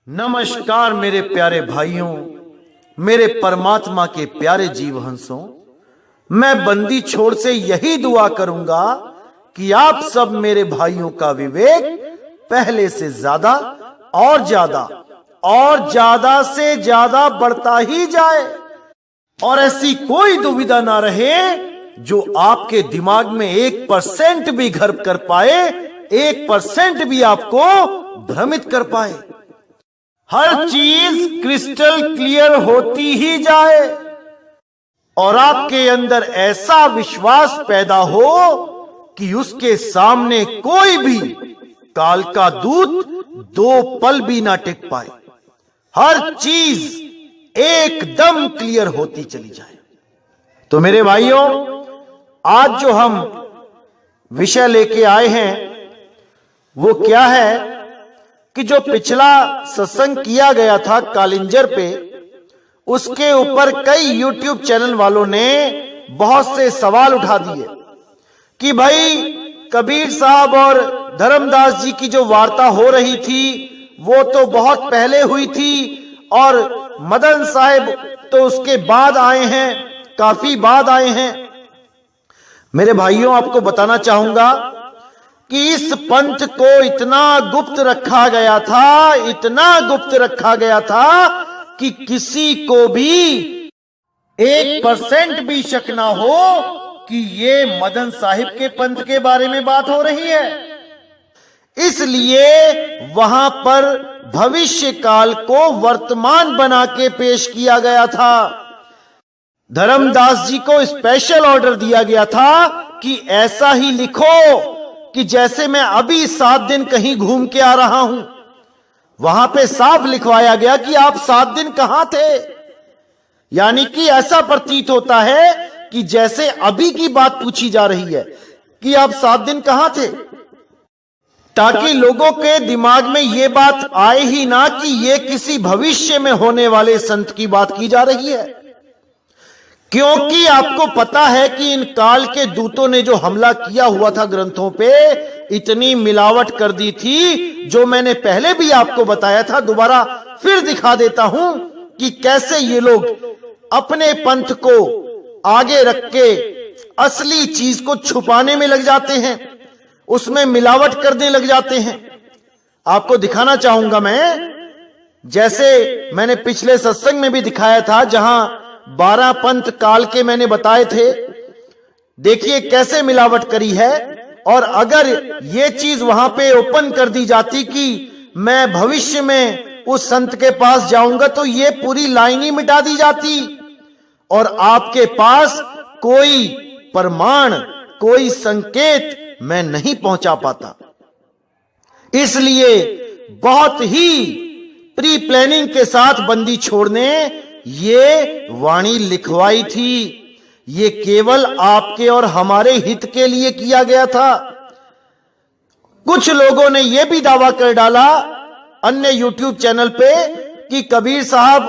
नमस्कार मेरे प्यारे भाइयों, मेरे परमात्मा के प्यारे जीव हंसों। मैं बंदी छोड़ से यही दुआ करूंगा कि आप सब मेरे भाइयों का विवेक पहले से ज्यादा और ज्यादा से ज्यादा बढ़ता ही जाए और ऐसी कोई दुविधा ना रहे जो आपके दिमाग में 1% भी घर कर पाए, 1% भी आपको भ्रमित कर पाए। हर चीज क्रिस्टल क्लियर होती ही जाए और आपके अंदर ऐसा विश्वास पैदा हो कि उसके सामने कोई भी काल का दूत 2 पल भी ना टिक पाए। हर चीज एकदम क्लियर होती चली जाए। तो मेरे भाइयों, आज जो हम विषय लेके आए हैं वो क्या है कि जो पिछला सत्संग किया गया था कालिंजर पे, उसके ऊपर कई YouTube चैनल वालों ने बहुत से सवाल उठा दिए कि भाई कबीर साहब और धर्मदास जी की जो वार्ता हो रही थी वो तो बहुत पहले हुई थी और मदन साहब तो उसके बाद आए हैं, काफी बाद आए हैं। मेरे भाइयों, आपको बताना चाहूंगा कि इस पंथ को इतना गुप्त रखा गया था, इतना गुप्त रखा गया था कि किसी को भी 1% भी शक ना हो कि ये मदन साहिब के पंथ के बारे में बात हो रही है। इसलिए वहां पर भविष्य काल को वर्तमान बना के पेश किया गया था। धर्मदास जी को स्पेशल ऑर्डर दिया गया था कि ऐसा ही लिखो कि जैसे मैं अभी 7 दिन कहीं घूम के आ रहा हूं। वहां पे साफ लिखवाया गया कि आप 7 दिन कहां थे, यानी कि ऐसा प्रतीत होता है कि जैसे अभी की बात पूछी जा रही है कि आप 7 दिन कहां थे, ताकि लोगों के दिमाग में यह बात आए ही ना कि यह किसी भविष्य में होने वाले संत की बात की जा रही है। क्योंकि आपको पता है कि इन काल के दूतों ने जो हमला किया हुआ था ग्रंथों पे, इतनी मिलावट कर दी थी, जो मैंने पहले भी आपको बताया था, दोबारा फिर दिखा देता हूं कि कैसे ये लोग अपने पंथ को आगे रख के असली चीज को छुपाने में लग जाते हैं, उसमें मिलावट करने लग जाते हैं। आपको दिखाना चाहूंगा मैं, जैसे मैंने पिछले सत्संग में भी दिखाया था, जहां 12 पंथ काल के मैंने बताए थे। देखिए कैसे मिलावट करी है। और अगर ये चीज वहां पे ओपन कर दी जाती कि मैं भविष्य में उस संत के पास जाऊंगा, तो ये पूरी लाइन ही मिटा दी जाती और आपके पास कोई प्रमाण, कोई संकेत मैं नहीं पहुंचा पाता। इसलिए बहुत ही प्री प्लानिंग के साथ बंदी छोड़ने ये वाणी लिखवाई थी। ये केवल आपके और हमारे हित के लिए किया गया था। कुछ लोगों ने यह भी दावा कर डाला अन्य YouTube चैनल पे कि कबीर साहब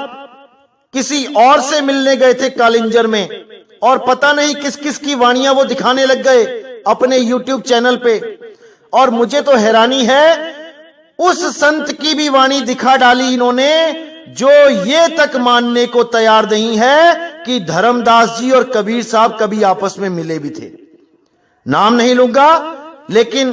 किसी और से मिलने गए थे कालिंजर में और पता नहीं किस किस की वाणियां वो दिखाने लग गए अपने YouTube चैनल पे। और मुझे तो हैरानी है, उस संत की भी वाणी दिखा डाली इन्होंने जो ये तक मानने को तैयार नहीं है कि धर्मदास जी और कबीर साहब कभी आपस में मिले भी थे। नाम नहीं लूंगा, लेकिन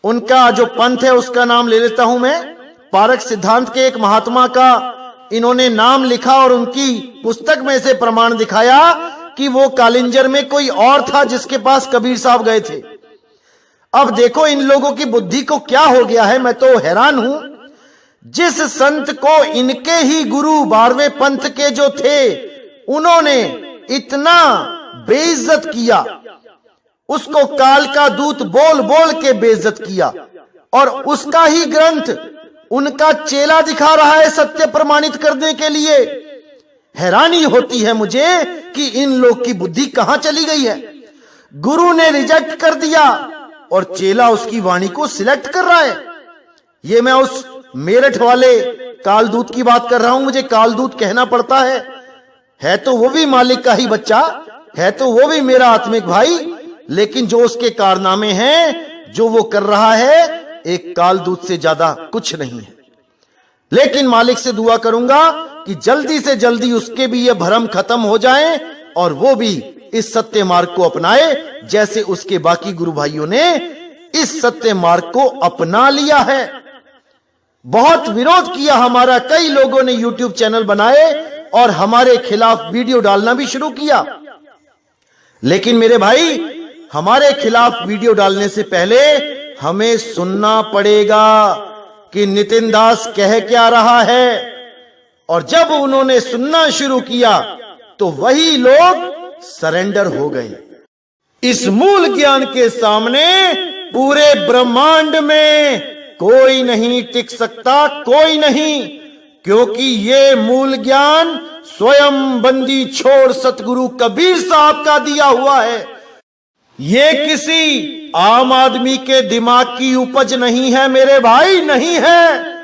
उनका जो पंथ है उसका नाम ले लेता हूं मैं। पारक सिद्धांत के एक महात्मा का इन्होंने नाम लिखा और उनकी पुस्तक में से प्रमाण दिखाया कि वो कालिंजर में कोई और था जिसके पास कबीर साहब गए थे। अब देखो इन लोगों की बुद्धि को क्या हो गया है, मैं तो हैरान हूं। जिस संत को इनके ही गुरु 12वें पंथ के जो थे उन्होंने इतना बेइज्जत किया, उसको काल का दूत बोल बोल के बेइज्जत किया, और उसका ही ग्रंथ उनका चेला दिखा रहा है सत्य प्रमाणित करने के लिए। हैरानी होती है मुझे कि इन लोग की बुद्धि कहां चली गई है। गुरु ने रिजेक्ट कर दिया और चेला उसकी वाणी को सिलेक्ट कर रहा है। ये मैं उस मेरठ वाले कालदूत की बात कर रहा हूं। मुझे कालदूत कहना पड़ता है तो वो भी मालिक का ही बच्चा है, तो वो भी मेरा आत्मिक भाई, लेकिन जो उसके कारनामे हैं, जो वो कर रहा है, एक कालदूत से ज्यादा कुछ नहीं है। लेकिन मालिक से दुआ करूंगा कि जल्दी से जल्दी उसके भी ये भ्रम खत्म हो जाए और वो भी इस सत्य मार्ग को अपनाए, जैसे उसके बाकी गुरु भाइयों ने इस सत्य मार्ग को अपना लिया है। बहुत विरोध किया हमारा, कई लोगों ने YouTube चैनल बनाए और हमारे खिलाफ वीडियो डालना भी शुरू किया। लेकिन मेरे भाई, हमारे खिलाफ वीडियो डालने से पहले हमें सुनना पड़ेगा कि नितिन दास कह क्या रहा है। और जब उन्होंने सुनना शुरू किया तो वही लोग सरेंडर हो गए। इस मूल ज्ञान के सामने पूरे ब्रह्मांड में कोई नहीं टिक सकता, कोई नहीं, क्योंकि ये मूल ज्ञान स्वयं बंदी छोड़ सतगुरु कबीर साहब का दिया हुआ है। ये किसी आम आदमी के दिमाग की उपज नहीं है मेरे भाई, नहीं है।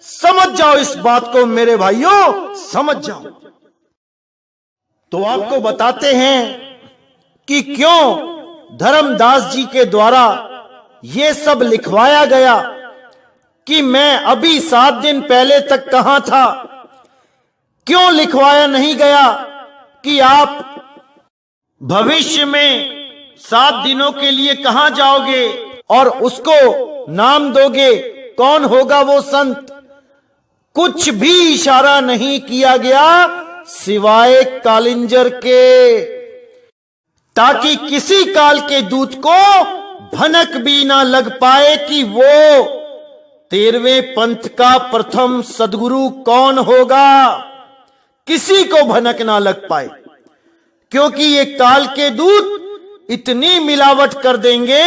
समझ जाओ इस बात को मेरे भाइयों, समझ जाओ। तो आपको बताते हैं कि क्यों धर्मदास जी के द्वारा ये सब लिखवाया गया कि मैं अभी 7 दिन पहले तक कहां था। क्यों लिखवाया नहीं गया कि आप भविष्य में 7 दिनों के लिए कहां जाओगे और उसको नाम दोगे, कौन होगा वो संत। कुछ भी इशारा नहीं किया गया सिवाय कालिंजर के, ताकि किसी काल के दूत को भनक भी ना लग पाए कि वो 13वें पंथ का प्रथम सदगुरु कौन होगा। किसी को भनक ना लग पाए, क्योंकि ये काल के दूत इतनी मिलावट कर देंगे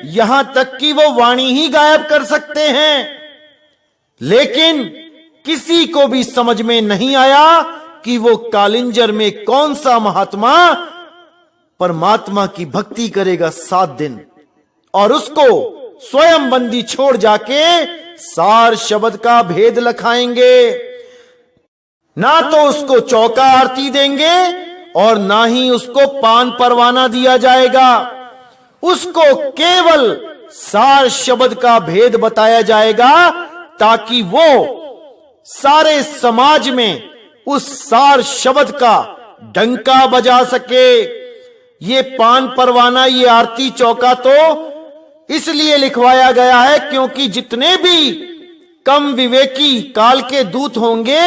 यहां तक कि वो वाणी ही गायब कर सकते हैं। लेकिन किसी को भी समझ में नहीं आया कि वो कालिंजर में कौन सा महात्मा परमात्मा की भक्ति करेगा 7 दिन और उसको स्वयं बंदी छोड़ जाके सार शब्द का भेद लखाएंगे। ना तो उसको चौका आरती देंगे और ना ही उसको पान परवाना दिया जाएगा। उसको केवल सार शब्द का भेद बताया जाएगा, ताकि वो सारे समाज में उस सार शब्द का डंका बजा सके। ये पान परवाना, ये आरती चौका तो इसलिए लिखवाया गया है क्योंकि जितने भी कम विवेकी काल के दूत होंगे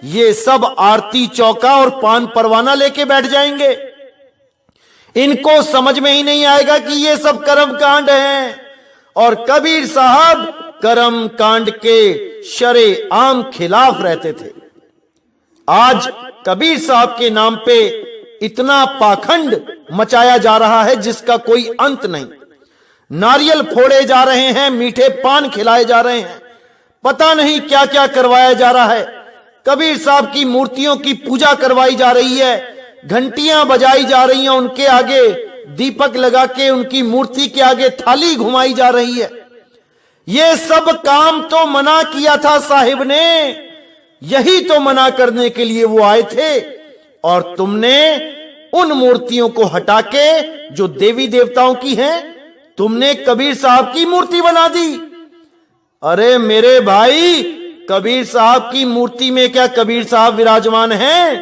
ये सब आरती चौका और पान परवाना लेके बैठ जाएंगे। इनको समझ में ही नहीं आएगा कि ये सब कर्म कांड हैं और कबीर साहब कर्म कांड के शरे आम खिलाफ रहते थे। आज कबीर साहब के नाम पे इतना पाखंड मचाया जा रहा है जिसका कोई अंत नहीं। नारियल फोड़े जा रहे हैं, मीठे पान खिलाए जा रहे हैं, पता नहीं क्या क्या करवाया जा रहा है। कबीर साहब की मूर्तियों की पूजा करवाई जा रही है, घंटियां बजाई जा रही हैं, उनके आगे दीपक लगा के उनकी मूर्ति के आगे थाली घुमाई जा रही है। ये सब काम तो मना किया था साहिब ने, यही तो मना करने के लिए वो आए थे। और तुमने उन मूर्तियों को हटा के जो देवी देवताओं की हैं, तुमने कबीर साहब की मूर्ति बना दी। अरे मेरे भाई, कबीर साहब की मूर्ति में क्या कबीर साहब विराजमान हैं?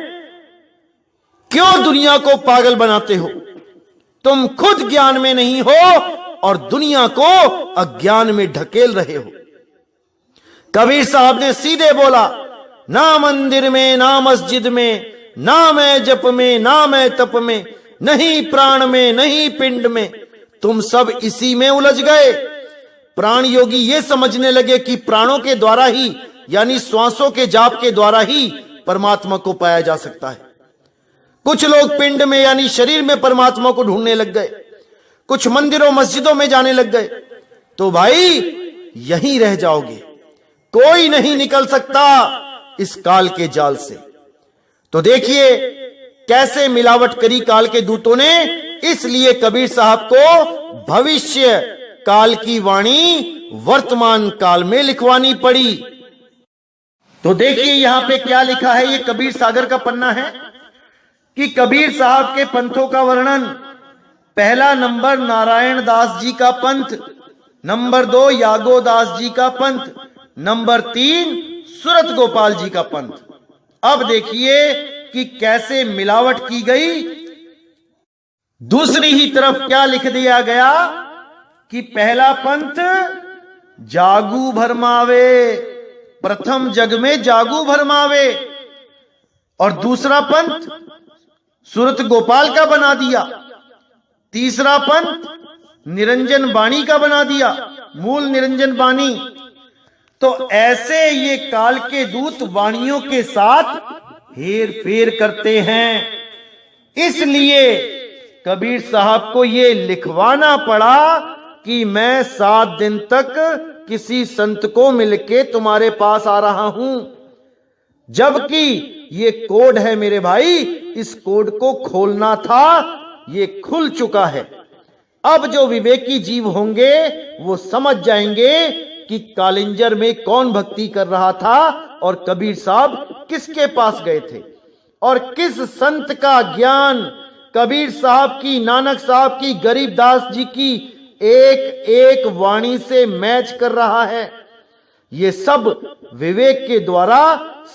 क्यों दुनिया को पागल बनाते हो? तुम खुद ज्ञान में नहीं हो और दुनिया को अज्ञान में ढकेल रहे हो। कबीर साहब ने सीधे बोला, ना मंदिर में, ना मस्जिद में, ना मैं जप में, ना मैं तप में, नहीं प्राण में, नहीं पिंड में, तुम सब इसी में उलझ गए। प्राण योगी ये समझने लगे कि प्राणों के द्वारा ही, यानी श्वासों के जाप के द्वारा ही परमात्मा को पाया जा सकता है। कुछ लोग पिंड में यानी शरीर में परमात्मा को ढूंढने लग गए, कुछ मंदिरों मस्जिदों में जाने लग गए। तो भाई यहीं रह जाओगे, कोई नहीं निकल सकता इस काल के जाल से। तो देखिए कैसे मिलावट करी काल के दूतों ने, इसलिए कबीर साहब को भविष्य काल की वाणी वर्तमान काल में लिखवानी पड़ी। तो देखिए यहां पे क्या लिखा है, ये कबीर सागर का पन्ना है कि कबीर साहब के पंथों का वर्णन। पहला नंबर नारायण दास जी का पंथ, नंबर 2 यागो दास जी का पंथ, नंबर 3 सूरत गोपाल जी का पंथ। अब देखिए कि कैसे मिलावट की गई। दूसरी ही तरफ क्या लिख दिया गया कि पहला पंथ जागू भरमावे, प्रथम जग में जागू भरमावे, और दूसरा पंथ सूरत गोपाल का बना दिया, तीसरा पंथ निरंजन बाणी का बना दिया, मूल निरंजन बाणी। तो ऐसे ये काल के दूत वाणियों के साथ हेर फेर करते हैं। इसलिए कबीर साहब को ये लिखवाना पड़ा कि मैं 7 दिन तक किसी संत को मिलके तुम्हारे पास आ रहा हूं, जबकि ये कोड है मेरे भाई, इस कोड को खोलना था, ये खुल चुका है। अब जो विवेकी जीव होंगे वो समझ जाएंगे कि कालिंजर में कौन भक्ति कर रहा था और कबीर साहब किसके पास गए थे और किस संत का ज्ञान कबीर साहब की, नानक साहब की, गरीबदास जी की एक एक वाणी से मैच कर रहा है। ये सब विवेक के द्वारा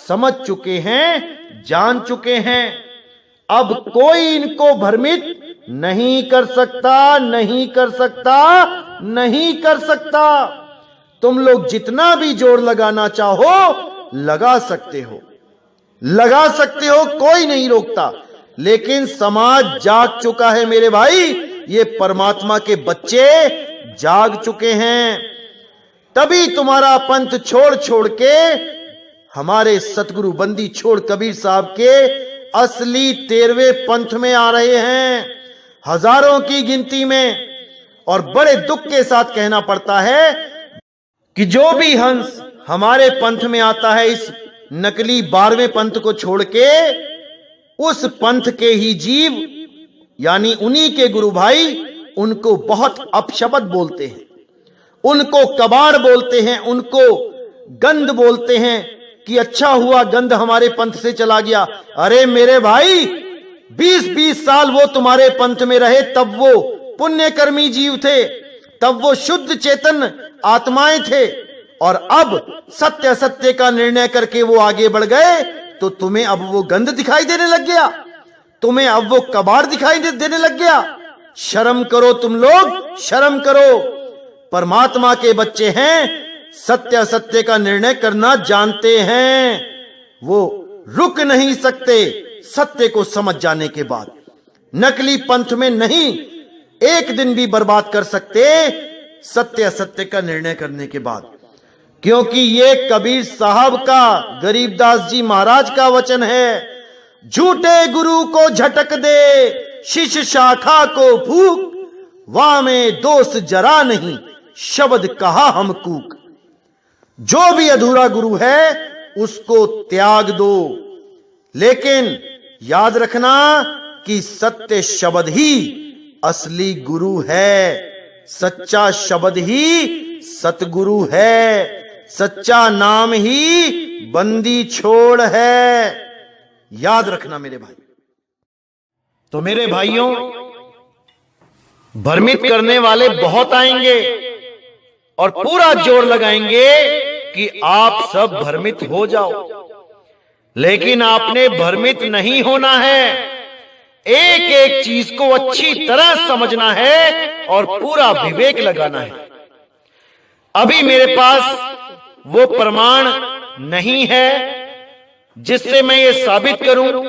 समझ चुके हैं, जान चुके हैं। अब कोई इनको भ्रमित नहीं कर सकता, नहीं कर सकता, नहीं कर सकता। तुम लोग जितना भी जोर लगाना चाहो लगा सकते हो, लगा सकते हो, कोई नहीं रोकता। लेकिन समाज जाग चुका है मेरे भाई, ये परमात्मा के बच्चे जाग चुके हैं। तभी तुम्हारा पंथ छोड़ छोड़ के हमारे सतगुरु बंदी छोड़ कबीर साहब के असली 13वें पंथ में आ रहे हैं, हजारों की गिनती में। और बड़े दुख के साथ कहना पड़ता है कि जो भी हंस हमारे पंथ में आता है, इस नकली 12वें पंथ को छोड़ के, उस पंथ के ही जीव यानी उन्हीं के गुरु भाई उनको बहुत अपशब्द बोलते हैं, उनको कबाड़ बोलते हैं, उनको गंध बोलते हैं कि अच्छा हुआ गंध हमारे पंथ से चला गया। अरे मेरे भाई, 20-20 साल वो तुम्हारे पंथ में रहे, तब वो पुण्यकर्मी जीव थे, तब वो शुद्ध चेतन आत्माएं थे, और अब सत्य सत्य का निर्णय करके वो आगे बढ़ गए, तो तुम्हें अब वो गंध दिखाई देने लग गया, तुम्हें अब वो कबाड़ दिखाई देने लग गया। शर्म करो तुम लोग, शर्म करो। परमात्मा के बच्चे हैं, सत्य सत्य का निर्णय करना जानते हैं, वो रुक नहीं सकते सत्य को समझ जाने के बाद। नकली पंथ में नहीं एक दिन भी बर्बाद कर सकते सत्य सत्य का निर्णय करने के बाद, क्योंकि ये कबीर साहब का, गरीबदास जी महाराज का वचन है। झूठे गुरु को झटक दे, शिष्य शाखा को फूक, वाह में दोस्त जरा नहीं, शब्द कहा हम कूक। जो भी अधूरा गुरु है उसको त्याग दो, लेकिन याद रखना कि सत्य शब्द ही असली गुरु है, सच्चा शब्द ही सतगुरु है, सच्चा नाम ही बंदी छोड़ है। याद रखना मेरे भाई। तो मेरे भाइयों, भ्रमित करने वाले बहुत आएंगे और पूरा जोर लगाएंगे कि आप सब भ्रमित हो जाओ, लेकिन आपने भ्रमित नहीं होना है। एक एक चीज को अच्छी तरह समझना है और पूरा विवेक लगाना है। अभी मेरे पास वो प्रमाण नहीं है जिससे मैं ये साबित करूं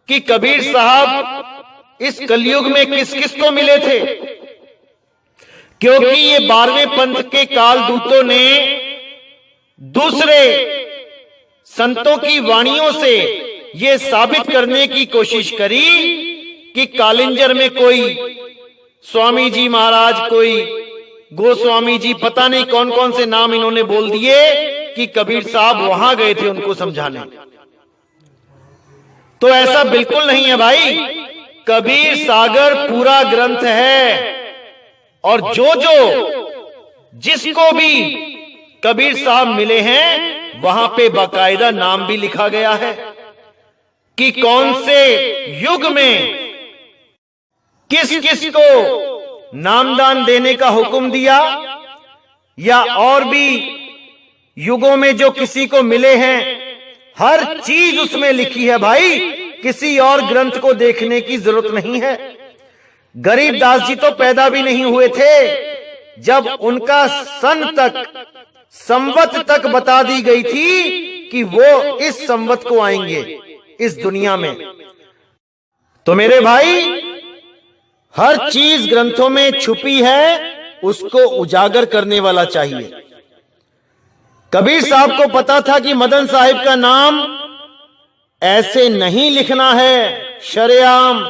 कि कबीर साहब इस कलयुग में किस किस को मिले थे, क्योंकि ये 12वें पंथ के काल दूतों ने दूसरे संतों की वाणियों से ये साबित करने की कोशिश करी कि कालिंजर में कोई स्वामी जी महाराज, कोई गोस्वामी जी, पता नहीं कौन कौन से नाम इन्होंने बोल दिए कि कबीर साहब वहां गए थे उनको समझाने। तो ऐसा बिल्कुल नहीं है भाई। कबीर सागर पूरा ग्रंथ है, और जो जिसको भी कबीर साहब मिले हैं वहां पे बाकायदा नाम भी लिखा गया है कि कौन से युग में किस किस को नामदान देने का हुक्म दिया, या और भी युगों में जो किसी को मिले हैं, हर चीज उसमें लिखी है भाई, किसी और ग्रंथ को देखने की जरूरत नहीं है। गरीबदास जी तो पैदा भी नहीं हुए थे जब उनका सन तक, संवत तक बता दी गई थी कि वो इस संवत को आएंगे इस दुनिया में। तो मेरे भाई, हर चीज ग्रंथों में छुपी है, उसको उजागर करने वाला चाहिए। कबीर साहब को पता था कि मदन साहिब का नाम ऐसे नहीं लिखना है शरेआम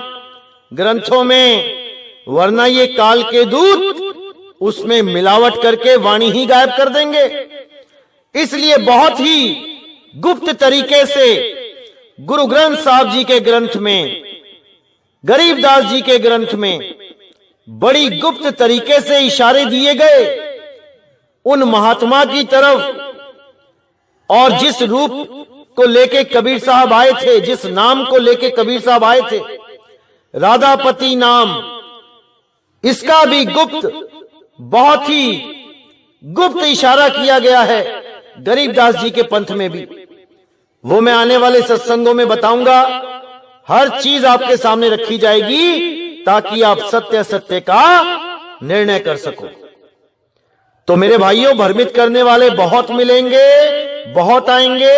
ग्रंथों में, वरना ये काल के दूत उसमें मिलावट करके वाणी ही गायब कर देंगे। इसलिए बहुत ही गुप्त तरीके से गुरु ग्रंथ साहब जी के ग्रंथ में, गरीबदास जी के ग्रंथ में बड़ी गुप्त तरीके से इशारे दिए गए उन महात्मा की तरफ। और जिस रूप को लेके कबीर साहब आए थे, जिस नाम को लेके कबीर साहब आए थे, राधापति नाम, इसका भी गुप्त, बहुत ही गुप्त इशारा किया गया है गरीबदास जी के पंथ में भी। वो मैं आने वाले सत्संगों में बताऊंगा। हर चीज आपके सामने रखी जाएगी ताकि आप सत्य असत्य का निर्णय कर सको। तो मेरे भाइयों, भ्रमित करने वाले बहुत मिलेंगे, बहुत आएंगे,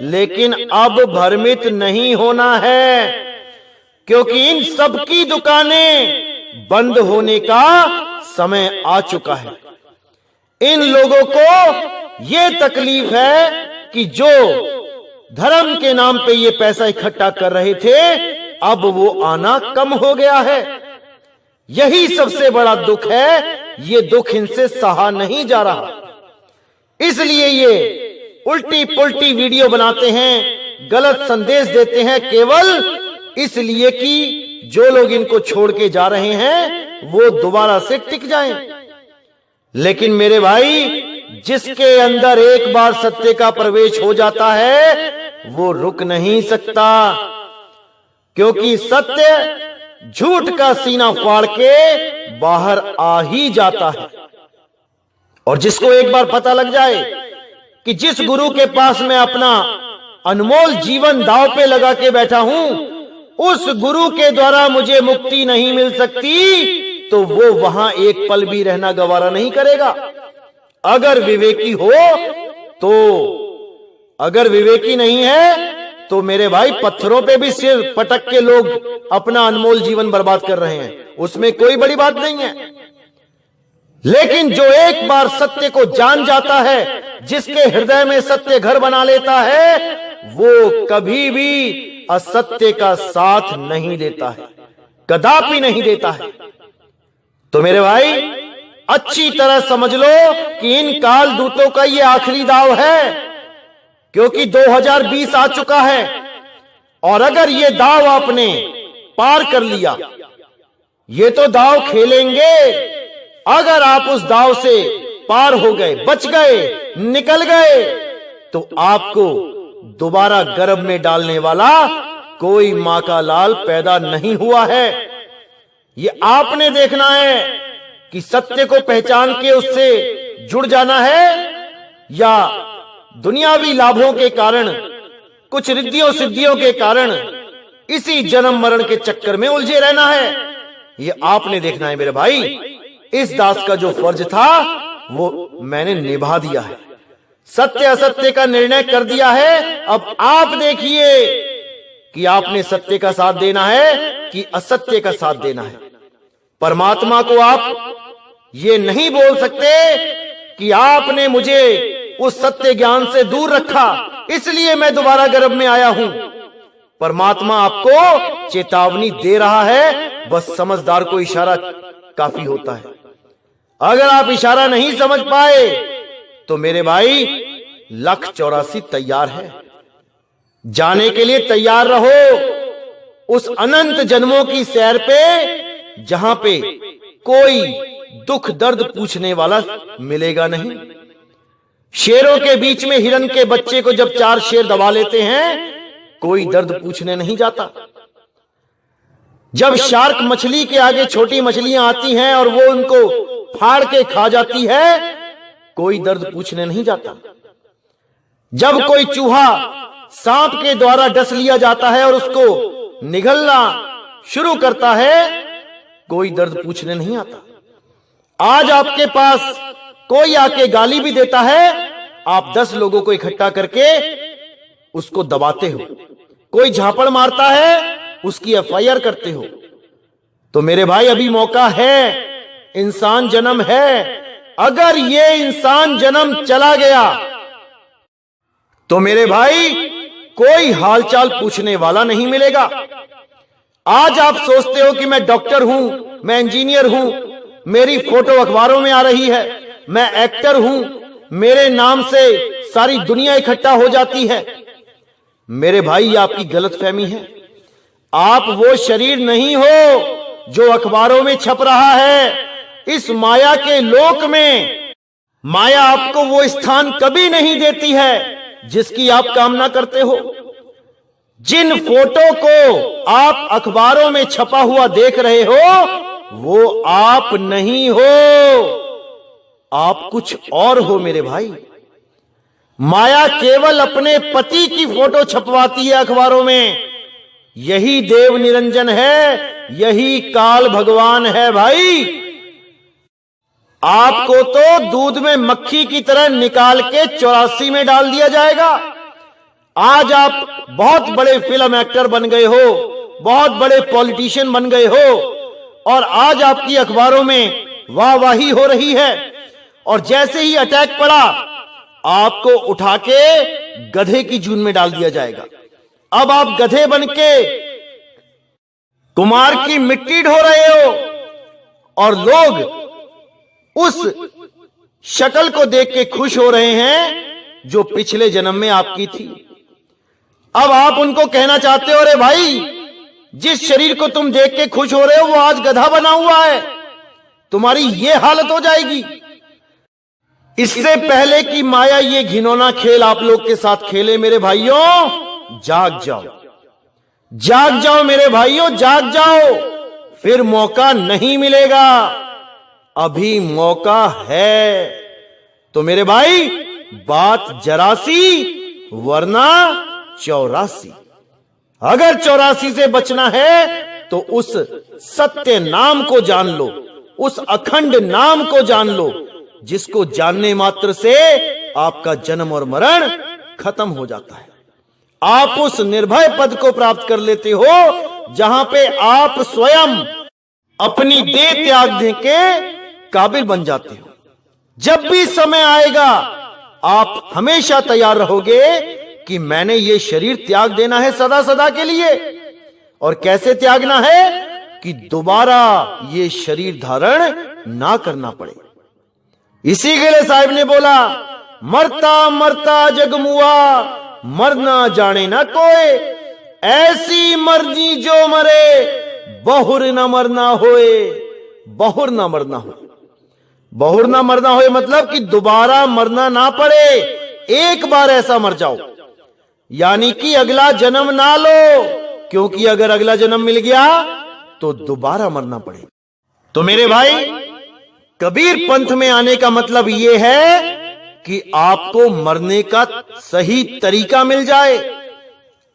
लेकिन अब भ्रमित नहीं होना है, क्योंकि इन सबकी दुकानें बंद होने का समय आ चुका है। इन लोगों को यह तकलीफ है कि जो धर्म के नाम पे ये पैसा इकट्ठा कर रहे थे, अब वो आना कम हो गया है। यही सबसे बड़ा दुख है। ये दुख इनसे सहा नहीं जा रहा, इसलिए ये उल्टी पुल्टी वीडियो बनाते हैं, गलत संदेश देते हैं, केवल इसलिए कि जो लोग इनको छोड़ के जा रहे हैं वो दोबारा से टिक जाएं। लेकिन मेरे भाई, जिसके अंदर एक बार सत्य का प्रवेश हो जाता है वो रुक नहीं सकता, क्योंकि सत्य झूठ का सीना फाड़ के बाहर आ ही जाता है। और जिसको एक बार पता लग जाए कि जिस गुरु के पास मैं अपना अनमोल जीवन दांव पे लगा के बैठा हूं, उस गुरु के द्वारा मुझे मुक्ति नहीं मिल सकती, तो वो वहां एक पल भी रहना गवारा नहीं करेगा। अगर विवेकी हो तो, अगर विवेकी नहीं है तो मेरे भाई, पत्थरों पे भी सिर पटक के लोग अपना अनमोल जीवन बर्बाद कर रहे हैं, उसमें कोई बड़ी बात नहीं है। लेकिन जो एक बार सत्य को जान जाता है, जिसके हृदय में सत्य घर बना लेता है, वो कभी भी असत्य का साथ नहीं देता है, कदापि नहीं देता है। तो मेरे भाई, अच्छी तरह समझ लो कि इन काल दूतों का ये आखिरी दाव है, क्योंकि 2020 आ चुका है। और अगर ये दाव आपने पार कर लिया, ये तो दाव खेलेंगे, अगर आप उस दाव से पार हो गए, बच गए, निकल गए, तो आपको दोबारा गर्भ में डालने वाला कोई मां का लाल पैदा नहीं हुआ है। ये आपने देखना है कि सत्य को पहचान के उससे जुड़ जाना है, या दुनियावी लाभों के कारण, कुछ रिद्धियों सिद्धियों के कारण इसी जन्म मरण के चक्कर में उलझे रहना है। ये आपने देखना है मेरे भाई। इस दास का जो फर्ज था वो मैंने निभा दिया है, सत्य असत्य का निर्णय कर दिया है। अब आप देखिए कि आपने सत्य का साथ देना है कि असत्य का साथ देना है। परमात्मा को आप ये नहीं बोल सकते कि आपने मुझे उस सत्य ज्ञान से दूर रखा, इसलिए मैं दोबारा गर्भ में आया हूं। परमात्मा आपको चेतावनी दे रहा है, बस समझदार को इशारा काफी होता है। अगर आप इशारा नहीं समझ पाए तो मेरे भाई, 1,84,000 तैयार है, जाने के लिए तैयार रहो उस अनंत जन्मों की सैर पे, जहां पे कोई दुख दर्द पूछने वाला मिलेगा नहीं। शेरों के बीच में हिरन के बच्चे को जब 4 शेर दबा लेते हैं, कोई दर्द पूछने नहीं जाता। जब शार्क मछली के आगे छोटी मछलियां आती हैं और वो उनको फाड़ के खा जाती है, कोई दर्द पूछने नहीं जाता। जब कोई चूहा सांप के द्वारा डस लिया जाता है और उसको निगलना शुरू करता है, कोई दर्द पूछने नहीं आता। आज आपके पास कोई आके गाली भी देता है, आप 10 लोगों को इकट्ठा करके उसको दबाते हो। कोई झापड़ मारता है, उसकी FIR करते हो। तो मेरे भाई अभी मौका है, इंसान जन्म है। अगर ये इंसान जन्म चला गया तो मेरे भाई कोई हालचाल पूछने वाला नहीं मिलेगा। आज आप सोचते हो कि मैं डॉक्टर हूं, मैं इंजीनियर हूं, मेरी फोटो अखबारों में आ रही है, मैं एक्टर हूं, मेरे नाम से सारी दुनिया इकट्ठा हो जाती है। मेरे भाई ये आपकी गलतफहमी है। आप वो शरीर नहीं हो जो अखबारों में छप रहा है। इस माया के लोक में माया आपको वो स्थान कभी नहीं देती है जिसकी आप कामना करते हो। जिन फोटो को आप अखबारों में छपा हुआ देख रहे हो वो आप नहीं हो, आप कुछ और हो मेरे भाई। माया केवल अपने पति की फोटो छपवाती है अखबारों में। यही देव निरंजन है, यही काल भगवान है भाई। आपको तो दूध में मक्खी की तरह निकाल के 84 में डाल दिया जाएगा। आज आप बहुत बड़े फिल्म एक्टर बन गए हो, बहुत बड़े पॉलिटिशियन बन गए हो, और आज आपकी अखबारों में वाहवाही हो रही है। और जैसे ही अटैक पड़ा, आपको उठा के गधे की जून में डाल दिया जाएगा। अब आप गधे बन के कुमार की मिट्टी ढो रहे हो, और लोग उस शक्ल को देख के खुश हो रहे हैं जो पिछले जन्म में आपकी थी। अब आप उनको कहना चाहते हो, अरे भाई जिस शरीर को तुम देख के खुश हो रहे हो वो आज गधा बना हुआ है, तुम्हारी ये हालत हो जाएगी। इससे पहले कि माया ये घिनौना खेल आप लोग के साथ खेले, मेरे भाइयों जाग जाओ, जाग जाओ मेरे भाइयों, जाग जाओ। फिर मौका नहीं मिलेगा, अभी मौका है। तो मेरे भाई बात जरा सी वरना 84। अगर 84 से बचना है तो उस सत्य नाम को जान लो, उस अखंड नाम को जान लो, जिसको जानने मात्र से आपका जन्म और मरण खत्म हो जाता है। आप उस निर्भय पद को प्राप्त कर लेते हो जहां पे आप स्वयं अपनी देह त्याग दे के काबिल बन जाते हो। जब भी समय आएगा आप हमेशा तैयार रहोगे कि मैंने ये शरीर त्याग देना है सदा सदा के लिए। और कैसे त्यागना है कि दोबारा ये शरीर धारण ना करना पड़े। इसी के लिए साहिब ने बोला, मरता मरता जगमुआ मरना जाने ना कोई, ऐसी मरनी जो मरे बहुर न मरना होए, बहुर ना मरना हो। बहुर ना मरना होए मतलब कि दोबारा मरना ना पड़े, एक बार ऐसा मर जाओ, यानी कि अगला जन्म ना लो, क्योंकि अगर अगला जन्म मिल गया तो दोबारा मरना पड़े। तो मेरे भाई कबीर पंथ में आने का मतलब यह है कि आपको मरने का सही तरीका मिल जाए।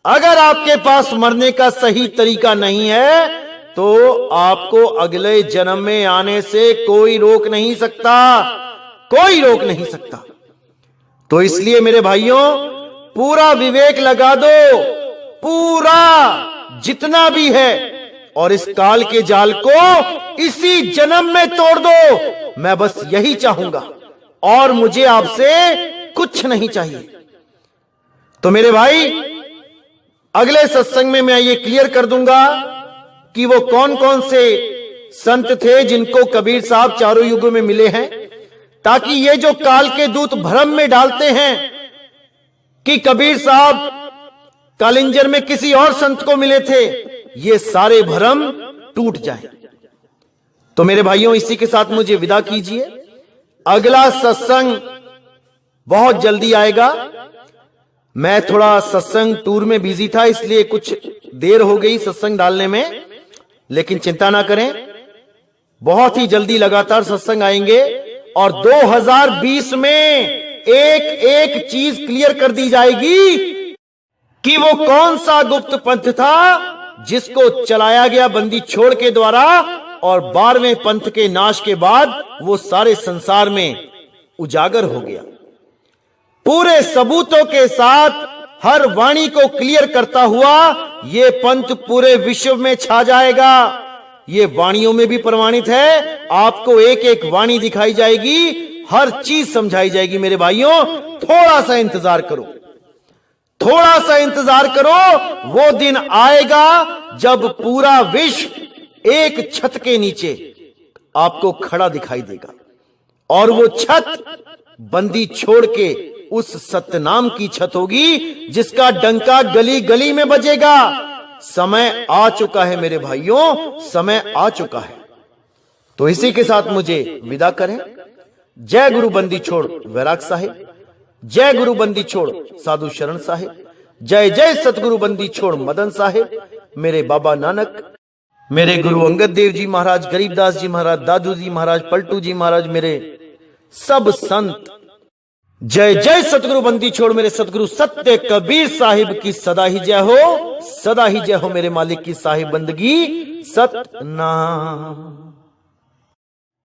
अगर आपके पास मरने का सही तरीका नहीं है तो आपको अगले जन्म में आने से कोई रोक नहीं सकता, कोई रोक नहीं सकता। तो इसलिए मेरे भाइयों पूरा विवेक लगा दो, पूरा जितना भी है, और इस काल के जाल को इसी जन्म में तोड़ दो। मैं बस यही चाहूंगा और मुझे आपसे कुछ नहीं चाहिए। तो मेरे भाई अगले सत्संग में मैं ये क्लियर कर दूंगा कि वो कौन कौन से संत थे जिनको कबीर साहब चारों युगों में मिले हैं, ताकि ये जो काल के दूत भ्रम में डालते हैं कि कबीर साहब कालिंजर में किसी और संत को मिले थे, ये सारे भ्रम टूट जाए। तो मेरे भाइयों इसी के साथ मुझे विदा कीजिए। अगला सत्संग बहुत जल्दी आएगा। मैं थोड़ा सत्संग टूर में बिजी था, इसलिए कुछ देर हो गई सत्संग डालने में, लेकिन चिंता ना करें, बहुत ही जल्दी लगातार सत्संग आएंगे। और 2020 में एक एक चीज क्लियर कर दी जाएगी कि वो कौन सा गुप्त पंथ था जिसको चलाया गया बंदी छोड़ के द्वारा, और 12वें पंथ के नाश के बाद वो सारे संसार में उजागर हो गया। पूरे सबूतों के साथ हर वाणी को क्लियर करता हुआ ये पंथ पूरे विश्व में छा जाएगा। ये वाणियों में भी प्रमाणित है, आपको एक एक वाणी दिखाई जाएगी, हर चीज समझाई जाएगी। मेरे भाइयों, थोड़ा सा इंतजार करो, थोड़ा सा इंतजार करो। वो दिन आएगा जब पूरा विश्व एक छत के नीचे आपको खड़ा दिखाई देगा, और वो छत बंदी छोड़ के उस सत्यनाम की छत होगी जिसका डंका गली गली में बजेगा। समय आ चुका है मेरे भाइयों, समय आ चुका है। तो इसी के साथ मुझे विदा करें। जय गुरु बंदी छोड़ वैराग साहिब, जय गुरु बंदी छोड़ साधु शरण साहिब, जय जय सतगुरु बंदी छोड़ मदन साहिब, मेरे बाबा नानक, मेरे गुरु अंगद देव जी महाराज, गरीबदास जी महाराज, दादू जी महाराज, पलटू जी महाराज, मेरे सब संत। जय जय सतगुरु बंदी छोड़ मेरे सतगुरु सत्य कबीर साहिब की सदा ही जय हो, सदा ही जय हो। मेरे मालिक की साहिब बंदगी सतनाम।